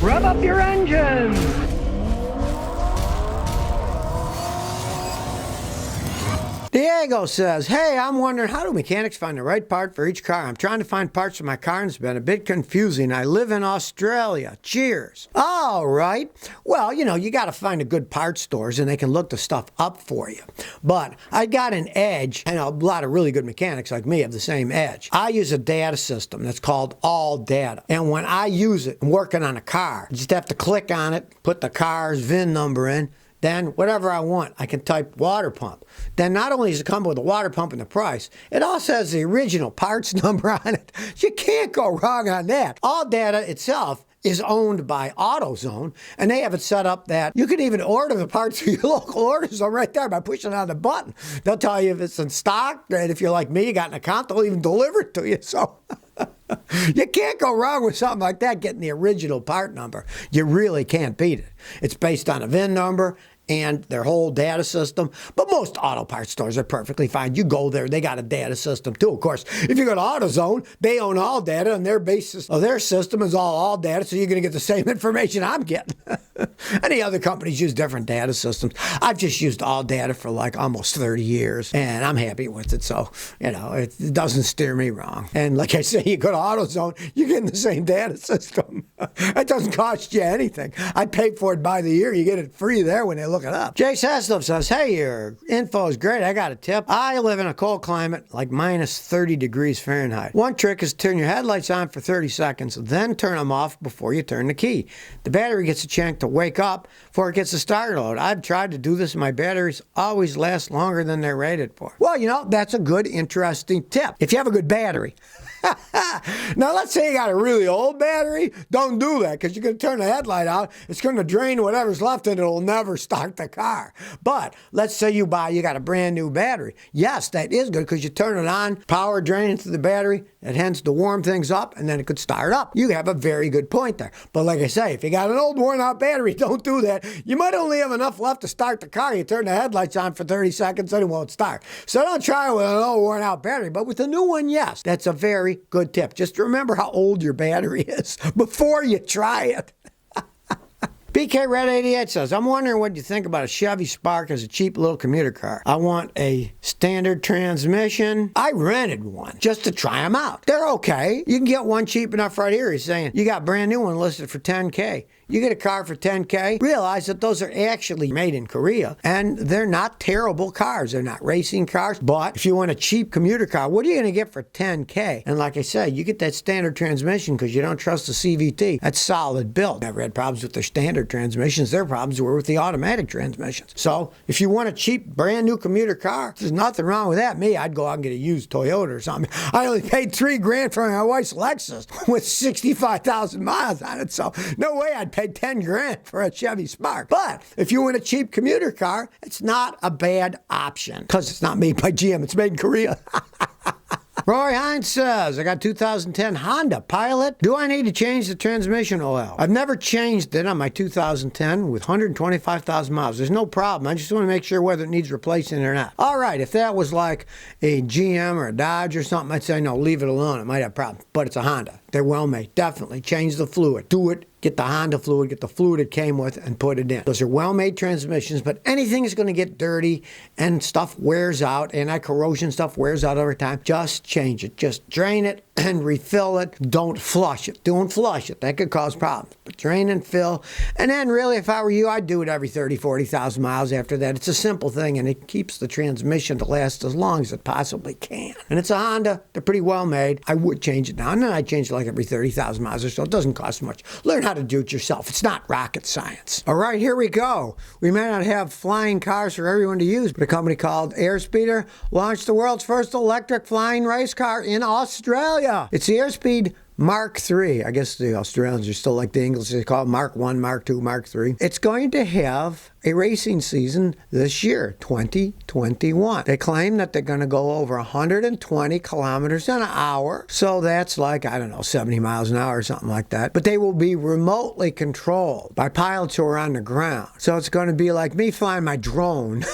Rev up your engines! Diego says, hey, I'm wondering, how do mechanics find the right part for each car? I'm trying to find parts for my car and it's been a bit confusing. I live in Australia. Cheers. All right. Well, you got to find a good parts stores and they can look the stuff up for you. But I got an edge, and a lot of really good mechanics like me have the same edge. I use a data system that's called All Data. And when I use it, I'm working on a car. I just have to click on it, put the car's VIN number in. Then whatever I want, I can type water pump. Then not only does it come with a water pump and the price, it also has the original parts number on it. You can't go wrong on that. All Data itself is owned by AutoZone, and they have it set up that you can even order the parts through your local order zone right there by pushing on the button. They'll tell you if it's in stock, and if you're like me, you got an account, they'll even deliver it to you. So you can't go wrong with something like that, getting the original part number. You really can't beat it. It's based on a VIN number and their whole data system. But most auto parts stores are perfectly fine. You go there, they got a data system too. Of course, if you go to AutoZone, they own All Data, and their basis of their system is all data, so you're going to get the same information I'm getting. Any other companies use different data systems. I've just used All Data for like almost 30 years, and I'm happy with it. So, it doesn't steer me wrong. And like I say, you go to AutoZone, you're getting the same data system. It doesn't cost you anything. I pay for it by the year. You get it free there when they look it up. Jay Sasslov says, hey, your info is great. I got a tip. I live in a cold climate, like minus 30 degrees Fahrenheit. One trick is turn your headlights on for 30 seconds, then turn them off before you turn the key. The battery gets a chance to wake up before it gets a starter load. I've tried to do this, and my batteries always last longer than they're rated for. Well, that's a good, interesting tip. If you have a good battery. Now, let's say you got a really old battery. Don't do that, because you're going to turn the headlight out. It's going to drain whatever's left, and it'll never start the car. But let's say you got a brand new battery. Yes, that is good, because you turn it on, power draining through the battery. It tends to warm things up, and then it could start up. You have a very good point there. But like I say, if you got an old worn-out battery, don't do that. You might only have enough left to start the car. You turn the headlights on for 30 seconds, and it won't start. So don't try it with an old worn-out battery. But with a new one, yes, that's a very good tip. Just remember how old your battery is before you try it. BK Red 88 says, I'm wondering what you think about a Chevy Spark as a cheap little commuter car. I want a standard transmission. I rented one just to try them out. They're okay. You can get one cheap enough right here. He's saying, you got a brand new one listed for $10K. You get a car for $10K, realize that those are actually made in Korea, and they're not terrible cars. They're not racing cars, but if you want a cheap commuter car, what are you going to get for $10K? And like I said, you get that standard transmission because you don't trust the CVT. That's solid built. Never had problems with their standard transmissions. Their problems were with the automatic transmissions. So if you want a cheap, brand new commuter car, there's nothing wrong with that. Me, I'd go out and get a used Toyota or something. I only paid $3,000 for my wife's Lexus with 65,000 miles on it, so no way I'd pay $10,000 for a Chevy Spark. But if you want a cheap commuter car, it's not a bad option because it's not made by GM. It's made in Korea. Roy Hines says, I got 2010 Honda Pilot. Do I need to change the transmission oil? I've never changed it on my 2010 with 125,000 miles. There's no problem. I just want to make sure whether it needs replacing or not. All right, if that was like a GM or a Dodge or something, I'd say, no, leave it alone. It might have problems. But it's a Honda. They're well made. Definitely change the fluid. Do it. Get the Honda fluid, get the fluid it came with, and put it in. Those are well-made transmissions, but anything is going to get dirty and stuff wears out, anti-corrosion stuff wears out over time. Just change it. Just drain it and refill it. Don't flush it. Don't flush it. That could cause problems. But drain and fill. And then really, if I were you, I'd do it every 30, 40,000 miles after that. It's a simple thing, and it keeps the transmission to last as long as it possibly can. And it's a Honda. They're pretty well made. I would change it now, and then I'd change it like every 30,000 miles or so. It doesn't cost much. Learn how to do it yourself. It's not rocket science. All right, here we go. We may not have flying cars for everyone to use, but a company called Airspeeder launched the world's first electric flying race car in Australia. It's the Airspeed Mark III. I guess the Australians are still like the English. They call it Mark I, Mark II, Mark III. It's going to have a racing season this year, 2021. They claim that they're going to go over 120 kilometers an hour. So that's like, 70 miles an hour or something like that. But they will be remotely controlled by pilots who are on the ground. So it's going to be like me flying my drone.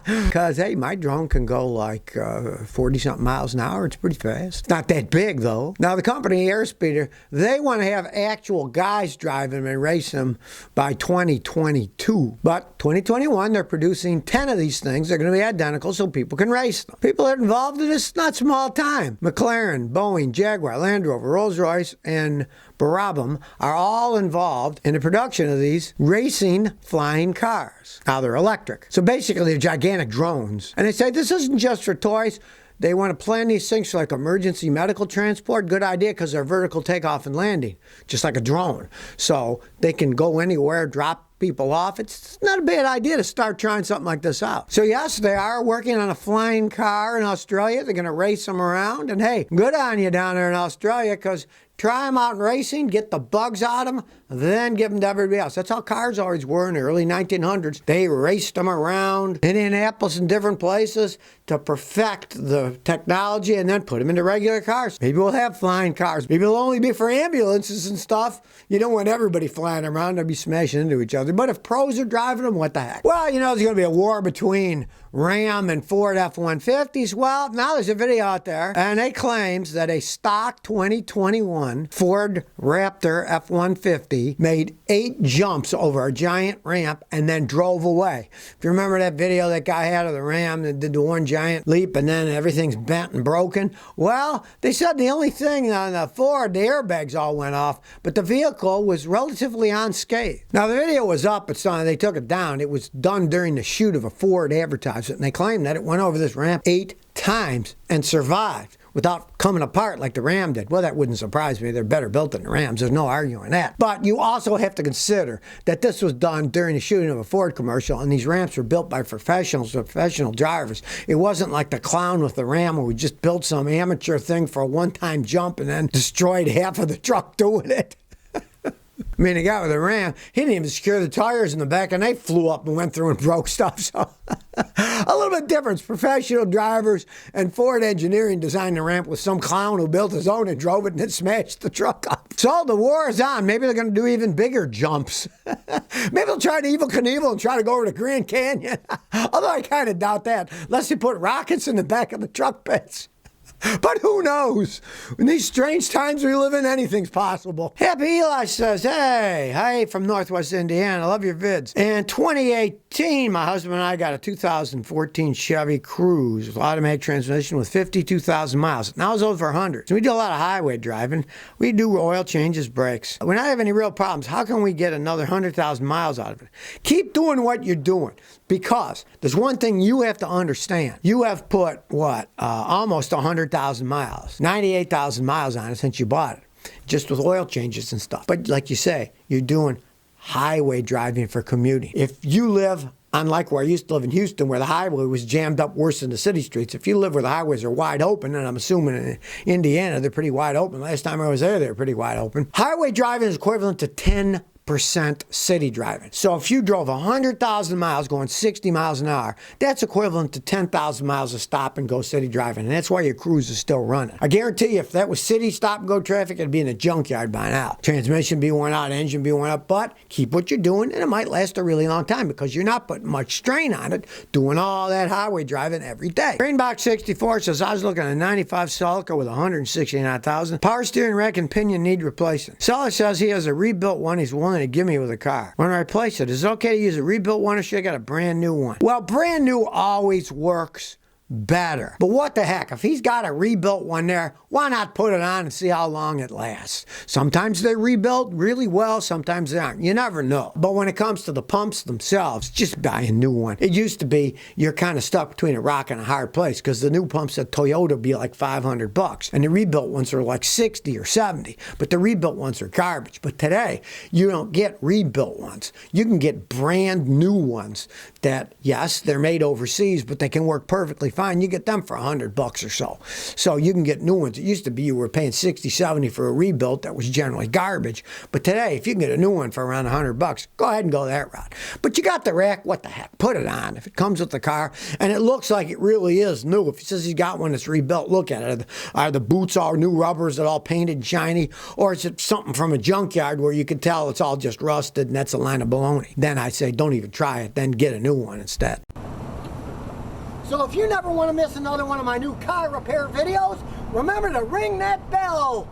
Because, hey, my drone can go like 40-something miles an hour. It's pretty fast. It's not that big, though. Now, the company Airspeeder, they want to have actual guys drive them and race them by 2022. But 2021, they're producing 10 of these things. They're going to be identical so people can race them. People that are involved in this, not small time. McLaren, Boeing, Jaguar, Land Rover, Rolls-Royce, and Brabham are all involved in the production of these racing flying cars. Now, they're electric. So basically, they're gigantic drones. And they say this isn't just for toys. They want to plan these things for like emergency medical transport. Good idea, because they're vertical takeoff and landing, just like a drone. So they can go anywhere, drop people off. It's not a bad idea to start trying something like this out. So yes, they are working on a flying car in Australia. They're going to race them around. And hey, good on you down there in Australia, because try them out in racing, get the bugs out of them, then give them to everybody else. That's how cars always were in the early 1900s. They raced them around Indianapolis and different places to perfect the technology and then put them into regular cars. Maybe we'll have flying cars. Maybe it'll only be for ambulances and stuff. You don't want everybody flying around. They'll be smashing into each other. But if pros are driving them, what the heck? Well, you know, there's going to be a war between Ram and Ford F-150s. Well, now there's a video out there, and it claims that a stock 2021 Ford Raptor F-150 made 8 jumps over a giant ramp and then drove away. If you remember that video that guy had of the Ram that did the one giant leap and then everything's bent and broken? Well, they said the only thing on the Ford, the airbags all went off, but the vehicle was relatively unscathed. Now, the video was up, but they took it down. It was done during the shoot of a Ford advertisement, and they claimed that it went over this ramp 8 times and survived without coming apart like the Ram did. Well, that wouldn't surprise me. They're better built than the Rams. There's no arguing that. But you also have to consider that this was done during the shooting of a Ford commercial, and these ramps were built by professionals, professional drivers. It wasn't like the clown with the Ram where we just built some amateur thing for a one-time jump and then destroyed half of the truck doing it. I mean, the guy with the Ram, he didn't even secure the tires in the back, and they flew up and went through and broke stuff. So a little bit difference. Professional drivers and Ford Engineering designed the ramp with some clown who built his own and drove it and then smashed the truck up. So the war is on. Maybe they're going to do even bigger jumps. Maybe they'll try to Evel Knievel and try to go over the Grand Canyon. Although I kind of doubt that, unless they put rockets in the back of the truck beds. But who knows? In these strange times we live in, anything's possible. Happy Eli says, hey, from Northwest Indiana. I love your vids. In 2018, my husband and I got a 2014 Chevy Cruze with automatic transmission with 52,000 miles. Now it's over 100. So we do a lot of highway driving. We do oil changes, brakes. We don't have any real problems. How can we get another 100,000 miles out of it? Keep doing what you're doing. Because there's one thing you have to understand. You have put, almost 100,000 miles, 98,000 miles on it since you bought it, just with oil changes and stuff. But like you say, you're doing highway driving for commuting. If you live, unlike where I used to live in Houston, where the highway was jammed up worse than the city streets, if you live where the highways are wide open, and I'm assuming in Indiana they're pretty wide open. Last time I was there, they were pretty wide open. Highway driving is equivalent to 10% city driving. So if you drove 100,000 miles going 60 miles an hour, that's equivalent to 10,000 miles of stop and go city driving. And that's why your Cruze is still running. I guarantee you, if that was city stop and go traffic, it'd be in a junkyard by now. Transmission be worn out, engine be worn out, but keep what you're doing and it might last a really long time because you're not putting much strain on it doing all that highway driving every day. Greenbox 64 says, I was looking at a 95 Celica with 169,000. Power steering rack and pinion need replacing. Seller says he has a rebuilt one he's willing to give me with a car. When I replace it, is it okay to use a rebuilt one or should I get a brand new one? Well, brand new always works better. But what the heck? If he's got a rebuilt one there, why not put it on and see how long it lasts? Sometimes they're rebuilt really well, sometimes they aren't. You never know. But when it comes to the pumps themselves, just buy a new one. It used to be you're kind of stuck between a rock and a hard place because the new pumps at Toyota would be like $500 and the rebuilt ones are like 60 or 70. But the rebuilt ones are garbage. But today, you don't get rebuilt ones. You can get brand new ones that, yes, they're made overseas, but they can work perfectly fine. You get them for $100 or so. So you can get new ones. It used to be you were paying 60, 70 for a rebuilt that was generally garbage. But today, if you can get a new one for around $100, go ahead and go that route. But you got the rack, what the heck? Put it on. If it comes with the car and it looks like it really is new, if he says he's got one that's rebuilt, look at it. Are the boots all new rubbers that all painted and shiny? Or is it something from a junkyard where you can tell it's all just rusted and that's a line of baloney? Then I say don't even try it. Then get a new one instead. So if you never want to miss another one of my new car repair videos, remember to ring that bell.